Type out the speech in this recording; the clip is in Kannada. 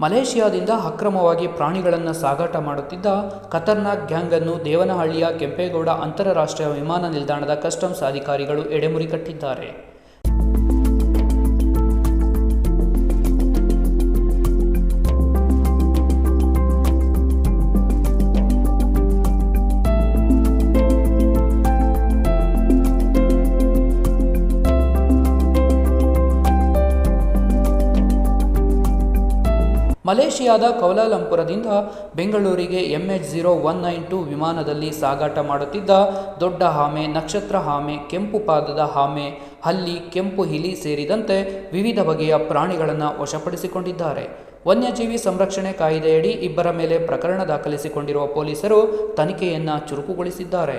ಮಲೇಷಿಯಾದಿಂದ ಅಕ್ರಮವಾಗಿ ಪ್ರಾಣಿಗಳನ್ನು ಸಾಗಾಟ ಮಾಡುತ್ತಿದ್ದ ಖತರ್ನಾಕ್ ಗ್ಯಾಂಗ್ ಅನ್ನು ದೇವನಹಳ್ಳಿಯ ಕೆಂಪೇಗೌಡ ಅಂತಾರಾಷ್ಟ್ರೀಯ ವಿಮಾನ ನಿಲ್ದಾಣದ ಕಸ್ಟಮ್ಸ್ ಅಧಿಕಾರಿಗಳು ಎಡೆಮುರಿ ಕಟ್ಟಿದ್ದಾರೆ. ಮಲೇಷಿಯಾದ ಕೌಲಾಲಂಪುರದಿಂದ ಬೆಂಗಳೂರಿಗೆ MH0192 ವಿಮಾನದಲ್ಲಿ ಸಾಗಾಟ ಮಾಡುತ್ತಿದ್ದ ದೊಡ್ಡ ಆಮೆ, ನಕ್ಷತ್ರ ಆಮೆ, ಕೆಂಪು ಪಾದದ ಆಮೆ, ಹಲ್ಲಿ, ಕೆಂಪು ಇಲಿ ಸೇರಿದಂತೆ ವಿವಿಧ ಬಗೆಯ ಪ್ರಾಣಿಗಳನ್ನು ವಶಪಡಿಸಿಕೊಂಡಿದ್ದಾರೆ. ವನ್ಯಜೀವಿ ಸಂರಕ್ಷಣೆ ಕಾಯ್ದೆಯಡಿ ಇಬ್ಬರ ಮೇಲೆ ಪ್ರಕರಣ ದಾಖಲಿಸಿಕೊಂಡಿರುವ ಪೊಲೀಸರು ತನಿಖೆಯನ್ನು ಚುರುಕುಗೊಳಿಸಿದ್ದಾರೆ.